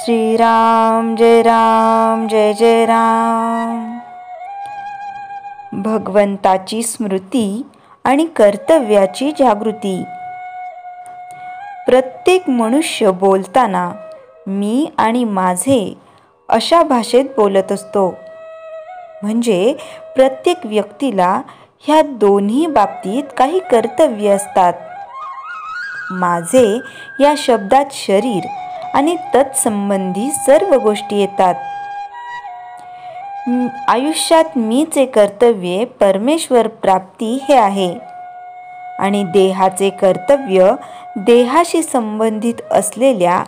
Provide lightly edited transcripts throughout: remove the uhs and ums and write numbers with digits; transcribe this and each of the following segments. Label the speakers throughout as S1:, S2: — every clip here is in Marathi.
S1: श्रीराम जय जय राम। भगवंताची स्मृती आणि कर्तव्याची जागृती। प्रत्येक मनुष्य बोलताना मी आणि माझे अशा भाषेत बोलत असतो। म्हणजे प्रत्येक व्यक्तीला ह्या दोन्ही बाबतीत काही कर्तव्य असतात। माझे या शब्दात शरीर आणि तत्संबंधी सर्व गोष्टी येतात। आयुष्यात मीचे कर्तव्य परमेश्वर प्राप्ती हे आहे आणि देहाचे कर्तव्य देहाशी संबंधित असलेल्या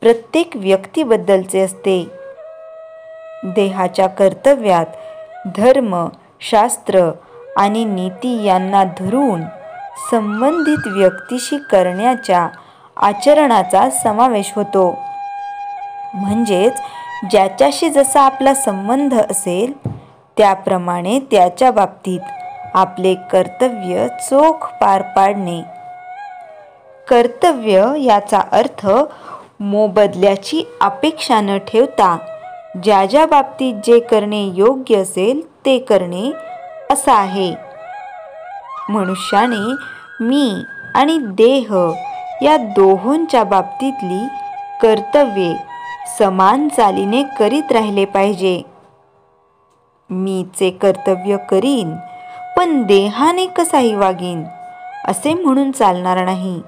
S1: प्रत्येक व्यक्तीबद्दलचे असते। देहाच्या कर्तव्यात धर्म, शास्त्र आणि नीती यांना धरून संबंधित व्यक्तीशी करण्याच्या आचरणाचा समावेश होतो। म्हणजेच ज्याच्याशी जसा आपला संबंध असेल त्याप्रमाणे त्याच्या बाबतीत आपले कर्तव्य चोख पार पाडणे। कर्तव्य याचा अर्थ मोबदल्याची अपेक्षा न ठेवता ज्या बाबतीत जे करणे योग्य असेल ते करणे असा आहे। मनुष्याने मी आणि देह या दोहोंच्या बाबतीतली कर्तव्ये समान चालीने करीत राहिले पाहिजे। मीचे कर्तव्य करीन पण देहाने कसाही वागीन असे म्हणून चालणार नाही।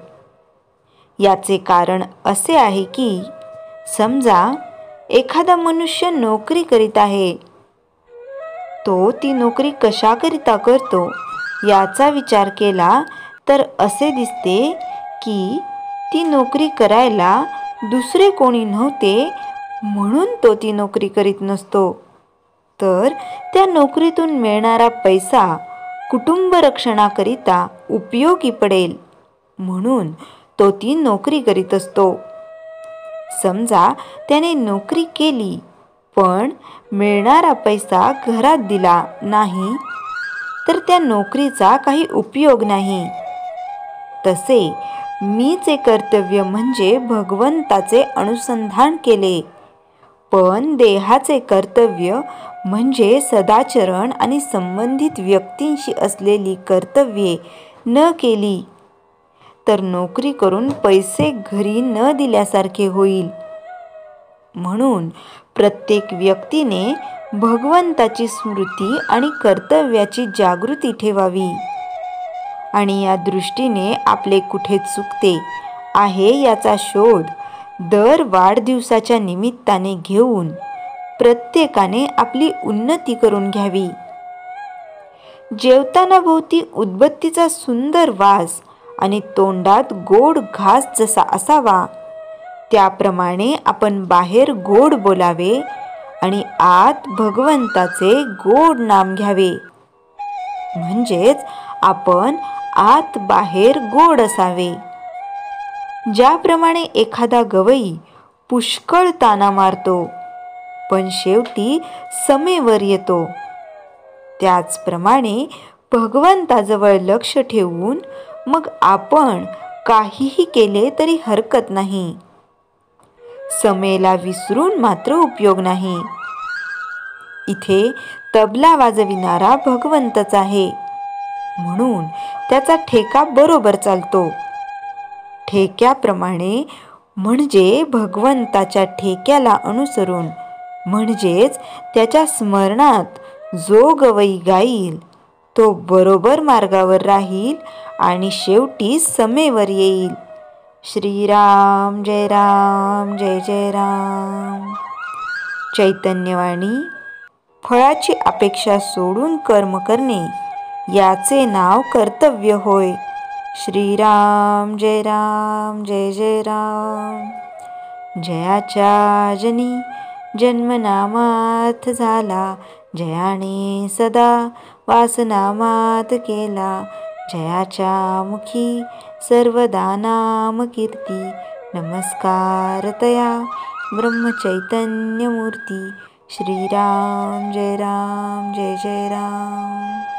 S1: याचे कारण असे आहे की समजा एखादा मनुष्य नोकरी करीत आहे, तो ती नोकरी कशाकरिता करतो याचा विचार केला तर असे दिसते की ती नोकरी करायला दुसरे कोणी नव्हते म्हणून तो ती नोकरी करीत नसतो, तर त्या नोकरीतून मिळणारा पैसा कुटुंब रक्षणाकरिता उपयोगी पडेल म्हणून तो ती नोकरी करीत असतो। समजा त्याने नोकरी केली पण मिळणारा पैसा घरात दिला नाही तर त्या नोकरीचा काही उपयोग नाही। तसे मीचे कर्तव्य म्हणजे भगवंताचे अनुसंधान केले, पण देहाचे कर्तव्य म्हणजे सदाचरण आणि संबंधित व्यक्तींशी असलेली कर्तव्ये न केली तर नोकरी करून पैसे घरी न दिल्यासारखे होईल। म्हणून प्रत्येक व्यक्तीने भगवंताची स्मृती आणि कर्तव्याची जागृती ठेवावी आणि या दृष्टीने आपले कुठे चुकते आहे याचा शोध दर वाढदिवसाच्या निमित्ताने घेऊन प्रत्येकाने आपली उन्नती करून घ्यावी। जेवताना भोवती उदबत्तीचा सुंदर वास आणि तोंडात गोड घास जसा असावा त्याप्रमाणे आपण बाहेर गोड बोलावे आणि आत भगवंताचे गोड नाम घ्यावे। म्हणजेच आपण आत बाहेर गोड असावे। ज्याप्रमाणे एखादा गवई पुष्कळ ताना मारतो पण शेवटी समेवर येतो, त्याचप्रमाणे भगवंताजवळ लक्ष ठेवून मग आपण काहीही केले तरी हरकत नाही। समेला विसरून मात्र उपयोग नाही। इथे तबला वाजविणारा भगवंतच आहे म्हणून त्याचा ठेका बरोबर चालतो। ठेक्याप्रमाणे म्हणजे भगवंताच्या ठेक्याला अनुसरून म्हणजेच त्याच्या स्मरणात जो गवई गाईल तो बरोबर मार्गावर राहील आणि शेवटी समेवर येईल। श्रीराम जय जय राम। चैतन्यवाणी फळाची अपेक्षा सोडून कर्म करणे याचे नाव कर्तव्य होय। श्रीराम जय जय राम। जयाच्या जनी जन्मनामात झाला, जयाने सदा वासनामात केला, जयाच्या मुखी सर्वदा नाम कीर्ती, नमस्कार तया ब्रह्मचैतन्य मूर्ती। श्रीराम जय जय राम।